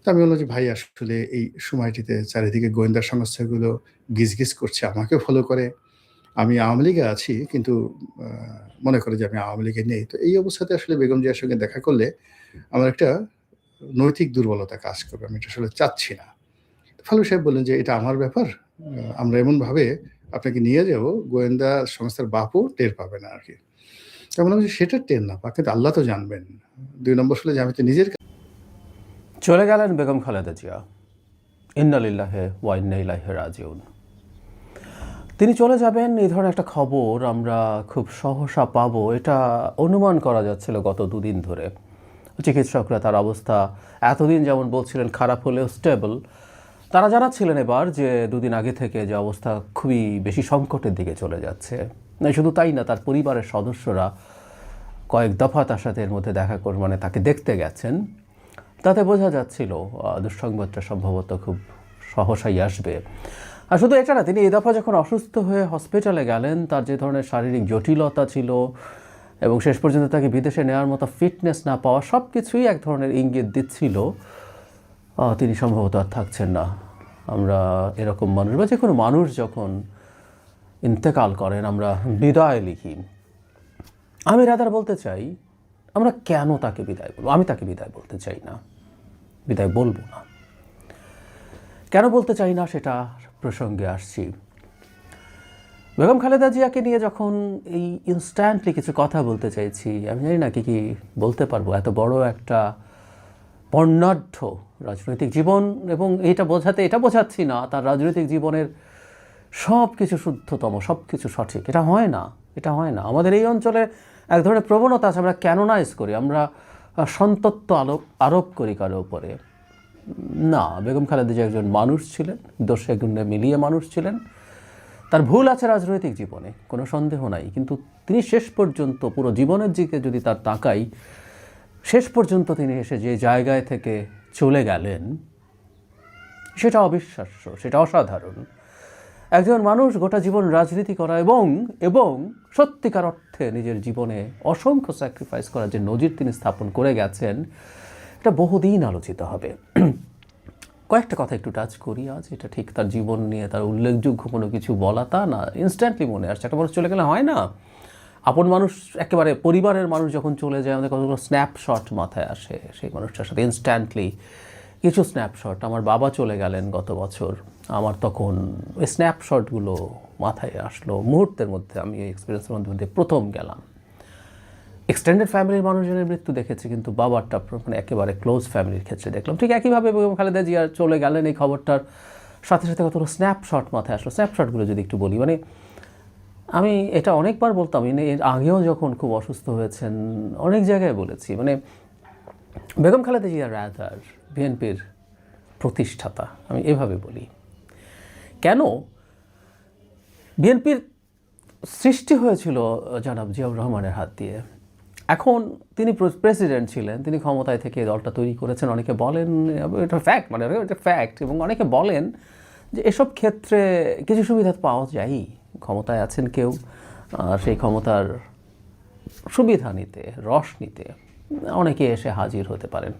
তো আমি বললাম যে, "ভাই আসলে এই সময়টিতে চারিদিকে গোয়েন্দা সংস্থাগুলো গিজগিজ করছে, আমাকেও ফলো করে। আমি আওয়ামী লীগে আছি, কিন্তু আ মনে করে যে আমি আওয়ামী লীগে নেই। তো এই অবস্থাতে আসলে বেগম জিয়ার সঙ্গে দেখা করলে আমার একটা নৈতিক দুর্বলতা কাজ করবে। আমি এটা আসলে চাচ্ছি না।" ফালু সাহেব বললেন যে, "এটা আমার ব্যাপার। আমরা এমনভাবে আপনাকে নিয়ে যাব, গোয়েন্দা সংস্থার বাপও টের পাবে না আরকি।" তো আমি বললাম যে, "সেটা টের না পাক, কিন্তু আল্লাহ তো জানবেন। ২ নম্বর হলো যে আমি তো নিজের।" চলে গেলেন বেগম খালেদা জিয়া। ইন্না লিল্লাহি ওয়া ইন্না ইলাইহি রাজিউন। তিনি চলে যাবেন, এই ধরনের একটা খবর আমরা খুব সহসা পাবো, এটা অনুমান করা যাচ্ছিল গত 2 দিন ধরে। চিকিৎসকরা তার অবস্থা এতদিন যেমন বলছিলেন খারাপ হলেও স্টেবল, তারা জানাচ্ছিলেন এবার যে 2 দিন আগে থেকে যে অবস্থা খুবই বেশি সংকটের দিকে চলে যাচ্ছে। শুধু তাই না, তার পরিবারের সদস্যরা কয়েক দফা তার সাথে এর মধ্যে দেখা করে, মানে তাকে দেখতে গেছেন। তাতে বোঝা যাচ্ছিল দুঃসংবাদটা সম্ভবত খুব সহসাই আসবে। আর শুধু এটা না, তিনি এই দফা যখন অসুস্থ হয়ে হসপিটালে গেলেন, তার যে ধরনের শারীরিক জটিলতা ছিল এবং শেষ পর্যন্ত তাকে বিদেশে নেওয়ার মতো ফিটনেস না পাওয়া, সব কিছুই এক ধরনের ইঙ্গিত দিচ্ছিল তিনি সম্ভবত আর থাকছেন না। আমরা এরকম মানুষ বা যে কোনো মানুষ যখন ইন্তেকাল করেন, আমরা বিদায় লিখি। আমি রাদার বলতে চাই, আমরা কেন তাকে বিদায় বলবো? আমি তাকে বিদায় বলতে চাই না, বিদায় বলবো না। কেন বলতে চাই না সেটা প্রসঙ্গে আসছি। বেগম খালেদা জিয়াকে নিয়ে যখন এই ইনস্ট্যান্টলি কিছু কথা বলতে চাইছি, আমি জানি না কি বলতে পারবো। এত বড় একটা বর্ণাঢ্য রাজনৈতিক জীবন, এবং এটা বোঝাচ্ছি না তার রাজনৈতিক জীবনের সব কিছু শুদ্ধতম, সব কিছু সঠিক। এটা হয় না। আমাদের এই অঞ্চলে এক ধরনের প্রবণতা আছে, আমরা ক্যানোনাইজ করি, আমরা সন্তত্ব আরোপ করি কারো উপরে। না, বেগম খালেদা জিয়া একজন মানুষ ছিলেন, দোষে গুণে মিলিয়ে মানুষ ছিলেন। তার ভুল আছে রাজনৈতিক জীবনে, কোনো সন্দেহ নাই, কিন্তু তিনি শেষ পর্যন্ত পুরো জীবনের দিকে যদি তার তাকাই, শেষ পর্যন্ত তিনি এসে যে জায়গায় থেকে চলে গেলেন, সেটা অবিশ্বাস্য, সেটা অসাধারণ। একজন মানুষ গোটা জীবন রাজনীতি করা এবং এবং সত্যিকার অর্থে নিজের জীবনে অসংখ্য স্যাক্রিফাইস করার যে নজির তিনি স্থাপন করে গেছেন, এটা বহুদিন আলোচিত হবে। কয়েকটা কথা একটু টাচ করি আজ। এটা ঠিক তার জীবন নিয়ে তার উল্লেখযোগ্য কোনো কিছু বলা তা না, ইনস্ট্যান্টলি মনে আসছে। একটা মানুষ চলে গেলে হয় না, আপন মানুষ একেবারে পরিবারের মানুষ যখন চলে যায় আমাদের কতগুলো স্ন্যাপশট মাথায় আসে সেই মানুষটার সাথে ইনস্ট্যান্টলি। কিছু স্ন্যাপশট, আমার বাবা চলে গেলেন গত বছর, আমার তখন ওই স্ন্যাপশটগুলো মাথায় আসলো মুহূর্তের মধ্যে। আমি এই এক্সপিরিয়েন্সের মধ্যে প্রথম গেলাম। এক্সটেন্ডেড ফ্যামিলির মানুষজনের মৃত্যু দেখেছি, কিন্তু বাবারটা মানে একেবারে ক্লোজ ফ্যামিলির ক্ষেত্রে দেখলাম। ঠিক একইভাবে বেগম খালেদা জিয়া চলে গেলেন, এই খবরটার সাথে সাথে কতগুলো স্ন্যাপশট মাথায় আসলো। স্ন্যাপশটগুলো যদি একটু বলি, মানে আমি এটা অনেকবার বলতাম, এর আগেও যখন খুব অসুস্থ হয়েছেন অনেক জায়গায় বলেছি, মানে বেগম খালেদা জিয়া রাদার বিএনপির প্রতিষ্ঠাতা, আমি এভাবে বলি। কেন? বিএনপির সৃষ্টি হয়েছিল জনাব জিয়াউর রহমানের হাত দিয়ে। এখন তিনি প্রেসিডেন্ট ছিলেন, তিনি ক্ষমতায় থেকে দলটা তৈরি করেছেন। অনেকে বলেন এটা ফ্যাক্ট, মানে এটা ফ্যাক্ট, এবং অনেকে বলেন যে এসব ক্ষেত্রে কিছু সুবিধা পাওয়া যায়। ক্ষমতায় আছেন কেউ, সেই ক্ষমতার সুবিধা নিতে, রস নিতে অনেকে এসে হাজির হতে পারেন।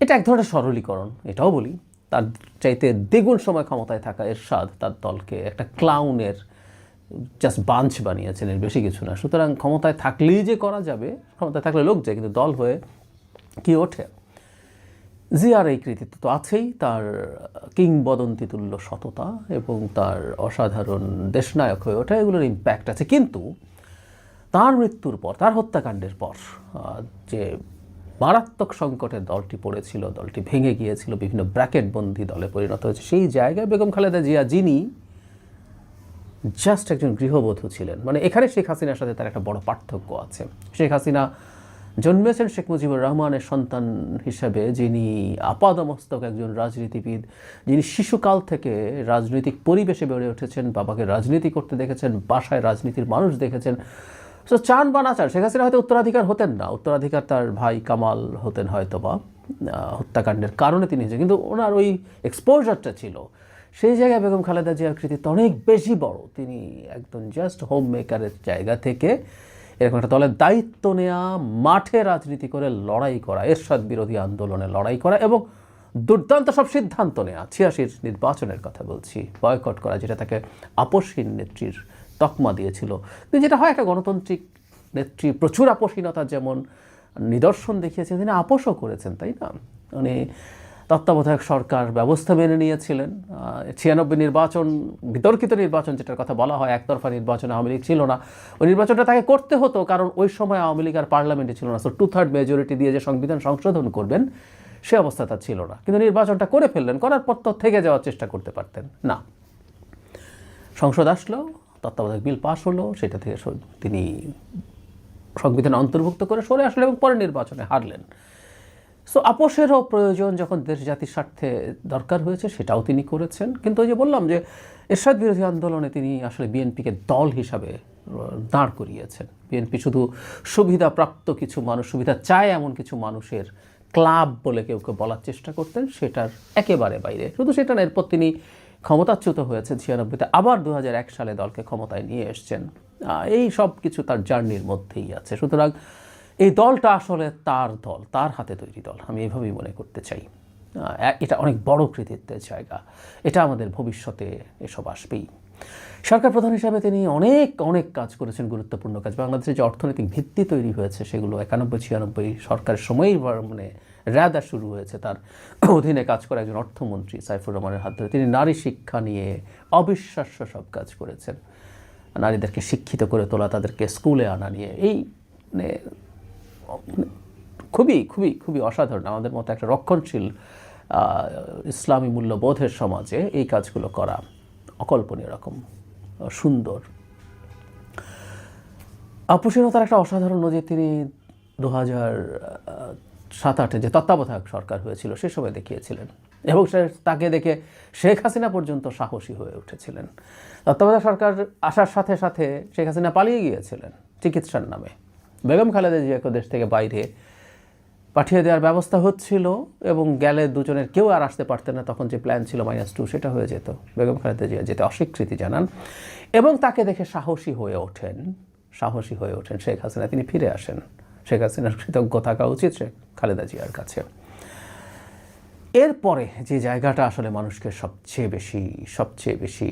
এটা এক ধরনের সরলীকরণ। এটাও বলি, তার চাইতে দ্বিগুণ সময় ক্ষমতায় থাকা এরশাদ তার দলকে একটা ক্লাউনের জাস্ট বাঞ্চ বানিয়েছেন, এর বেশি কিছু না। সুতরাং ক্ষমতায় থাকলেই যে করা যাবে, ক্ষমতায় থাকলে লোক যায়, কিন্তু দল হয়ে কি ওঠে? জিয়ার এই কৃতিত্ব তো আছেই, তার কিংবদন্তি তুল্য সততা এবং তার অসাধারণ দেশনায়ক হয়ে ওঠা, এগুলোর ইম্প্যাক্ট আছে। কিন্তু তার মৃত্যুর পর, তার হত্যাকাণ্ডের পর যে মারাত্মক সংকটের দলটি পড়েছিল, দলটি ভেঙে গিয়েছিল, বিভিন্ন ব্র্যাকেটবন্দি দলে পরিণত হয়েছে, সেই জায়গায় বেগম খালেদা জিয়া, যিনি জাস্ট একজন গৃহবধূ ছিলেন, মানে এখানে শেখ হাসিনার সাথে তার একটা বড় পার্থক্য আছে। শেখ হাসিনা জন্মেছেন শেখ মুজিবুর রহমানের সন্তান হিসেবে, যিনি আপাদমস্তক একজন রাজনীতিবিদ, যিনি শিশুকাল থেকে রাজনৈতিক পরিবেশে বেড়ে উঠেছেন, বাবাকে রাজনীতি করতে দেখেছেন, বাসায় রাজনীতির মানুষ দেখেছেন। সো চান বা না চান, শেখ হাসিনা হয়তো উত্তরাধিকার হতেন না, উত্তরাধিকার তার ভাই কামাল হতেন হয়তো, বা হত্যাকাণ্ডের কারণে তিনি হয়েছেন, কিন্তু ওনার ওই এক্সপোজারটা ছিল। সেই জায়গায় বেগম খালেদা জিয়ার কৃতিত্ব অনেক বেশি বড়। তিনি একদম জাস্ট হোম মেকারের জায়গা থেকে এরকম একটা দলের দায়িত্ব নেওয়া, মাঠে রাজনীতি করে লড়াই করা, এরশাদ বিরোধী আন্দোলনে লড়াই করা এবং দুর্দান্ত সব সিদ্ধান্ত নেওয়া। ৮৬ নির্বাচনের কথা বলছি, বয়কট করা, যেটা তাকে আপসহীন নেত্রীর তকমা দিয়েছিল। কিন্তু যেটা হয়, একটা গণতান্ত্রিক নেত্রী প্রচুর আপসহীনতার যেমন নিদর্শন দেখিয়েছেন, তিনি আপোষও করেছেন, তাই না? মানে তত্ত্বাবধায়ক সরকার ব্যবস্থা মেনে নিয়েছিলেন। ৯৬ নির্বাচন, বিতর্কিত নির্বাচন যেটার কথা বলা হয়, একতরফা নির্বাচন, আওয়ামী লীগ ছিল না, ওই নির্বাচনটা তাকে করতে হতো, কারণ ওই সময় আওয়ামী লীগ আর পার্লামেন্টে ছিল না। সো 2/3 মেজরিটি দিয়ে যে সংবিধান সংশোধন করবেন সে অবস্থা তার ছিল না, কিন্তু নির্বাচনটা করে ফেললেন। করার পর তো থেকে যাওয়ার চেষ্টা করতে পারতেন না। সংসদ আসলো, তত্ত্বাবধায়ক বিল পাশ হলো, সেটা থেকে তিনি সংবিধান অন্তর্ভুক্ত করে সরে আসলেন এবং পরে নির্বাচনে হারলেন। সো আপোষেরও প্রয়োজন যখন দেশ জাতির স্বার্থে দরকার হয়েছে, সেটাও তিনি করেছেন। কিন্তু ওই যে বললাম যে এরশাদ বিরোধী আন্দোলনে তিনি আসলে বিএনপিকে দল হিসাবে দাঁড় করিয়েছেন। বিএনপি শুধু সুবিধাপ্রাপ্ত কিছু মানুষ, সুবিধা চায় এমন কিছু মানুষের ক্লাব বলে কেউ কেউ বলার চেষ্টা করতেন, সেটার একেবারে বাইরে। শুধু সেটা না, এরপর তিনি ক্ষমতাচ্যুত হয়েছেন ৯৬-তে, আবার ২০০১ সালে দলকে ক্ষমতায় নিয়ে এসছেন। এই সব কিছু তার জার্নির মধ্যেই আছে। সুতরাং এই দলটা আসলে তার দল, তার হাতে তৈরি দল, আমি এইভাবেই মনে করতে চাই। এটা অনেক বড় কৃতিত্বের জায়গা, এটা আমাদের ভবিষ্যতে এসব আসবেই। সরকার প্রধান হিসাবে তিনি অনেক অনেক কাজ করেছেন, গুরুত্বপূর্ণ কাজ। বাংলাদেশের যে অর্থনৈতিক ভিত্তি তৈরি হয়েছে, সেগুলো ৯১-৯৬ সরকারের সময়ই মানে রাদা শুরু হয়েছে। তার অধীনে কাজ করা একজন অর্থমন্ত্রী সাইফুর রহমানের হাত ধরে তিনি নারী শিক্ষা নিয়ে অবিশ্বাস্য সব কাজ করেছেন। নারীদেরকে শিক্ষিত করে তোলা, তাদেরকে স্কুলে আনা নিয়ে, এই মানে খুবই খুবই খুবই অসাধারণ। আমাদের মতো একটা রক্ষণশীল ইসলামী মূল্যবোধের সমাজে এই কাজগুলো করা অকল্পনীয় রকম সুন্দর। আপোষহীনতার একটা অসাধারণ নজির তিনি ২০০৭-৮ যে তত্ত্বাবধায়ক সরকার হয়েছিল সে সময় দেখিয়েছিলেন, এবং তাকে দেখে শেখ হাসিনা পর্যন্ত সাহসী হয়ে উঠেছিলেন। তত্ত্বাবধায়ক সরকার আসার সাথে সাথে শেখ হাসিনা পালিয়ে গিয়েছিলেন চিকিৎসার নামে। বেগম খালেদা জিয়াকে দেশ থেকে বাইরে পাঠিয়ে দেওয়ার ব্যবস্থা হচ্ছিল এবং গেলে দুজনের কেউ আর আসতে পারতেন না। তখন যে প্ল্যান ছিল -2 সেটা হয়ে যেত। বেগম খালেদা জিয়া যেতে অস্বীকৃতি জানান এবং তাকে দেখে সাহসী হয়ে ওঠেন শেখ হাসিনা। তিনি ফিরে আসেন। শেখ হাসিনার কৃতজ্ঞ থাকা উচিত শেখ খালেদা জিয়ার কাছে। এরপরে যে জায়গাটা আসলে মানুষকে সবচেয়ে বেশি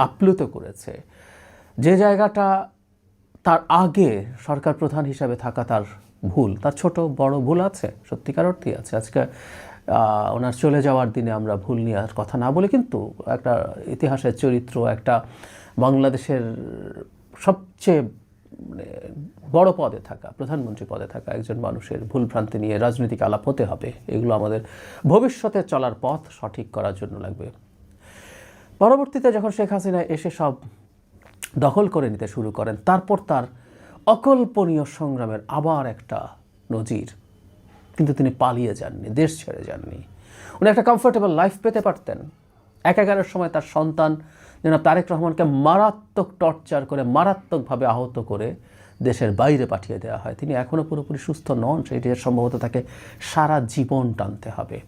আপ্লুত করেছে, যে জায়গাটা তার আগে সরকার প্রধান হিসাবে থাকা তার ভুল, তার ছোট বড় ভুল আছে, সত্যিকার অর্থেই আছে। আজকে ওনার চলে যাওয়ার দিনে আমরা ভুল নিয়ে আর কথা না বলে, কিন্তু একটা ইতিহাসের চরিত্র, একটা বাংলাদেশের সবচেয়ে বড় পদে থাকা, প্রধানমন্ত্রী পদে থাকা একজন মানুষের ভুলভ্রান্তি নিয়ে রাজনৈতিক আলাপ হতে হবে। এগুলো আমাদের ভবিষ্যতে চলার পথ সঠিক করার জন্য লাগবে। পরবর্তীতে যখন শেখ হাসিনা এসে সব দখল করে নিতে শুরু করেন, তারপর তার অকল্পনীয় সংগ্রামের আবার একটা নজির। কিন্তু তিনি পালিয়ে যাননি, দেশ ছেড়ে যাননি। উনি একটা কমফোর্টেবল লাইফ পেতে পারতেন। একাগারের সময় তার সন্তান জনাব তারেক রহমানকে মারাত্মক টর্চার করে, মারাত্মকভাবে আহত করে দেশের বাইরে পাঠিয়ে দেওয়া হয়। তিনি এখনও পুরোপুরি সুস্থ নন, সেটি সম্ভবত তাকে সারা জীবন টানতে হবে।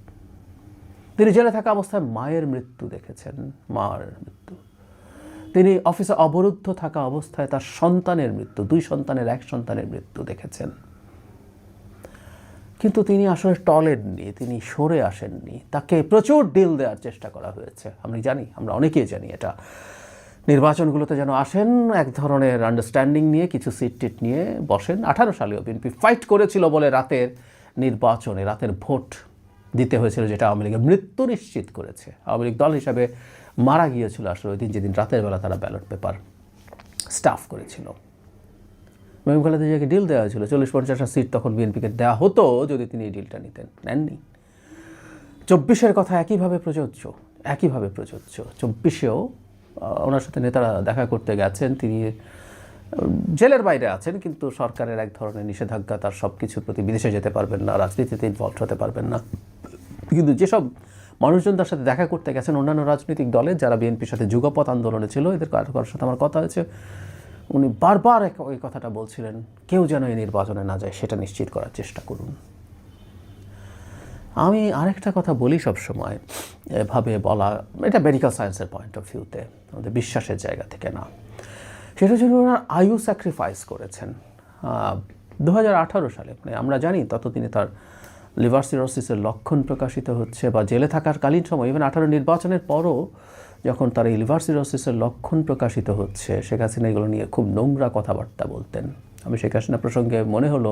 তিনি জেলে থাকা অবস্থায় মায়ের মৃত্যু দেখেছেন, তিনি অফিসে অবরুদ্ধ থাকা অবস্থায় তার সন্তানের মৃত্যু, 2 সন্তানের 1 সন্তানের মৃত্যু দেখেছেন। কিন্তু তিনি আসলে টলেননি, তিনি সরে আসেননি। তাকে প্রচুর ডিল দেওয়ার চেষ্টা করা হয়েছে। আমরা জানি, আমরা অনেকেই জানি এটা। নির্বাচনগুলোতে যেন আসেন এক ধরনের আন্ডারস্ট্যান্ডিং নিয়ে, কিছু সিট টিট নিয়ে বসেন। 18 সালেও বিএনপি ফাইট করেছিল বলে রাতের নির্বাচনে রাতের ভোট দিতে হয়েছিল, যেটা আওয়ামী লীগের মৃত্যু নিশ্চিত করেছে। আওয়ামী লীগ দল হিসাবে মারা গিয়েছিল আসলে ওই দিন, যেদিন রাতের বেলা তারা ব্যালট পেপার স্টাফ করেছিল। বেগম খালেদা জিয়াকে ডিল দেওয়া হয়েছিল, 40-50টা সিট তখন বিএনপিকে দেওয়া হতো যদি তিনি এই ডিলটা নিতেন। নেননি। 24-এর কথা একইভাবে প্রযোজ্য। 24-এও ওনার সাথে নেতারা দেখা করতে গেছেন। তিনি জেলের বাইরে আছেন, কিন্তু সরকারের এক ধরনের নিষেধাজ্ঞা, তার সব কিছুর প্রতি বিদেশে যেতে পারবেন না, রাজনীতিতে ইনভলভ হতে পারবেন না। কিন্তু যেসব মানুষজন তার সাথে দেখা করতে গেছেন, অন্যান্য রাজনৈতিক দলের যারা বিএনপির সাথে যুগপৎ আন্দোলনে ছিল, এদের কারোর সাথে আমার কথা হয়েছে, উনি বারবার ওই কথাটা বলছিলেন, কেউ যেন এই নির্বাচনে না যায় সেটা নিশ্চিত করার চেষ্টা করুন। আমি আরেকটা কথা বলি সবসময়, এভাবে বলা, এটা মেডিকেল সায়েন্সের পয়েন্ট অফ ভিউতে, আমাদের বিশ্বাসের জায়গা থেকে না। সেটা জন্য ওনার আয়ু স্যাক্রিফাইস করেছেন। 2018 সালে, মানে আমরা জানি ততদিনে তার লিভার সিরোসিসের লক্ষণ প্রকাশিত হচ্ছে, বা জেলে থাকার কালীন সময়, ইভেন 18 নির্বাচনের পরও যখন তার এই লিভার সিরোসিসের লক্ষণ প্রকাশিত হচ্ছে, শেখ হাসিনা এগুলো নিয়ে খুব নোংরা কথাবার্তা বলতেন। আমি শেখ হাসিনা প্রসঙ্গে মনে হলো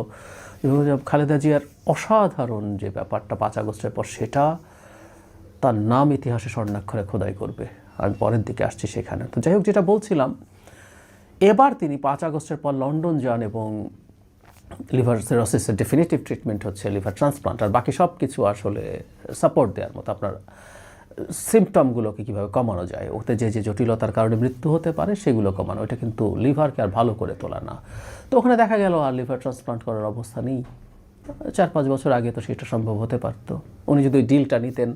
খালেদা জিয়ার অসাধারণ যে ব্যাপারটা 5 আগস্টের পর, সেটা তার নাম ইতিহাসে স্বর্ণাক্ষরে খোদাই করবে। আমি পরের দিকে আসছি সেখানে। তো যাই হোক, যেটা বলছিলাম, এবার তিনি 5 আগস্টের পর লন্ডন যান এবং লিভার সিরোসিসের ডেফিনিটিভ ট্রিটমেন্ট হচ্ছে লিভার ট্রান্সপ্লান্ট, আর বাকি সব কিছু আসলে সাপোর্ট দেওয়ার মতো, আপনার সিমটমগুলোকে কীভাবে কমানো যায়, ওতে যে জটিলতার কারণে মৃত্যু হতে পারে সেগুলো কমানো, এটা কিন্তু লিভারকে আর ভালো করে তোলা না। তো ওখানে দেখা গেল আর লিভার ট্রান্সপ্লান্ট করার অবস্থা নেই। 4-5 বছর আগে তো সেটা সম্ভব হতে পারত। উনি যদি ওই ডিলটা নিতেন,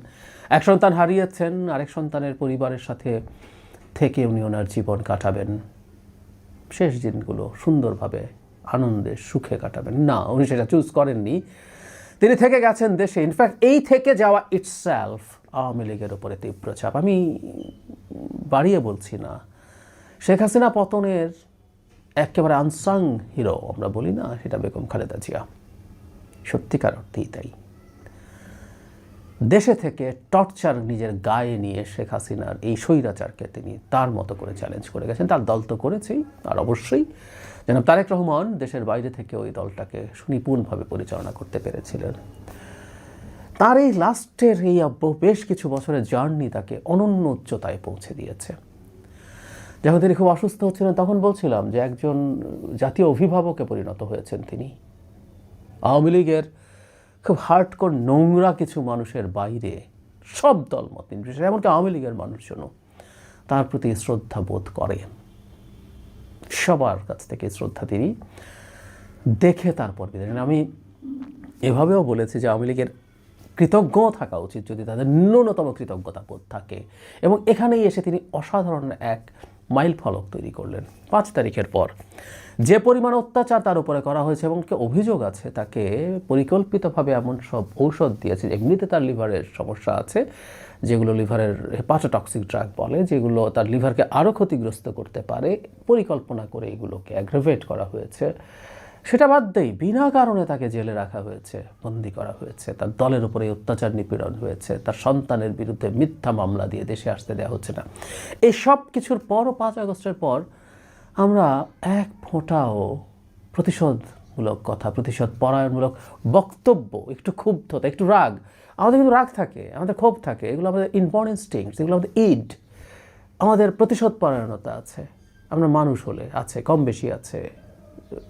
1 সন্তান হারিয়েছেন, আরেক সন্তানের পরিবারের সাথে থেকে উনি ওনার জীবন কাটাবেন, শেষ দিনগুলো সুন্দরভাবে আনন্দে সুখে কাটাবেন। না, উনি সেটা চুজ করেননি। তিনি থেকে গেছেন দেশে। ইনফ্যাক্ট এই থেকে যাওয়া ইটসেলফ আওয়ামী লীগের ওপরে তীব্র চাপ। আমি বাড়িয়ে বলছি না, শেখ হাসিনা পতনের একেবারে আনসাং হিরো আমরা বলি না, সেটা বেগম খালেদা জিয়া। সত্যিকার অর্থেই তাই। দেশে থেকে টর্চার নিজের গায়ে নিয়ে শেখ হাসিনার এই স্বৈরাচারকে তিনি তার মতো করে চ্যালেঞ্জ করে গেছেন। তার দল তো করেছেই, আর অবশ্যই জনাব তারেক রহমান দেশের বাইরে থেকে ওই দলটাকে সুনিপুণভাবে পরিচালনা করতে পেরেছিলেন। তার এই লাস্টের এই বেশ কিছু বছরের জার্নি তাকে অনন্য উচ্চতায় পৌঁছে দিয়েছে। যখন তিনি খুব অসুস্থ হচ্ছিলেন, তখন বলছিলাম যে একজন জাতীয় অভিভাবকে পরিণত হয়েছেন তিনি। আওয়ামী লীগের খুব হার্ডকোর নোংরা কিছু মানুষের বাইরে সব দলমত নির্বিশেষে, এমনকি আওয়ামী লীগের মানুষজনও তার প্রতি শ্রদ্ধা বোধ করে। সবার কাছ থেকে শ্রদ্ধা তিনি দেখে তারপর বিদায়। আমি এভাবেও বলেছি যে আওয়ামী লীগের কৃতজ্ঞ থাকা উচিত যদি তাদের ন্যূনতম কৃতজ্ঞতা বোধ থাকে, এবং এখানেই এসে তিনি অসাধারণ এক মাইল ফলক তৈরি করলেন 5 তারিখের পর। যে পরিমাণ অত্যাচার তার উপরে করা হয়েছে এবং অভিযোগ আছে তাকে পরিকল্পিতভাবে এমন সব ঔষধ দিয়েছে, এমনিতে তার লিভারের সমস্যা আছে, যেগুলো লিভারের হেপাটোটক্সিক ড্রাগ বলে, যেগুলো তার লিভারকে আরও ক্ষতিগ্রস্ত করতে পারে, পরিকল্পনা করে এগুলোকে অ্যাগ্রাভেট করা হয়েছে। সেটা বাদ দেই, বিনা কারণে তাকে জেলে রাখা হয়েছে, বন্দি করা হয়েছে, তার দলের উপরে অত্যাচার নিপীড়ন হয়েছে, তার সন্তানের বিরুদ্ধে মিথ্যা মামলা দিয়ে দেশে আসতে দেওয়া হচ্ছে না। এই সব কিছুর পরও 5 আগস্টের পর আমরা এক ফোঁটাও প্রতিশোধমূলক কথা, প্রতিশোধ পরায়ণমূলক বক্তব্য, একটু ক্ষুব্ধতা, একটু রাগ, আমাদের কিন্তু রাগ থাকে, আমাদের ক্ষোভ থাকে, এগুলো আমাদের ইনবর্ন ইনস্টিংক্টস, এগুলো আমাদের ইড, আমাদের প্রতিশোধ পরায়ণতা আছে, আমরা মানুষ হলে আছে, কম বেশি আছে।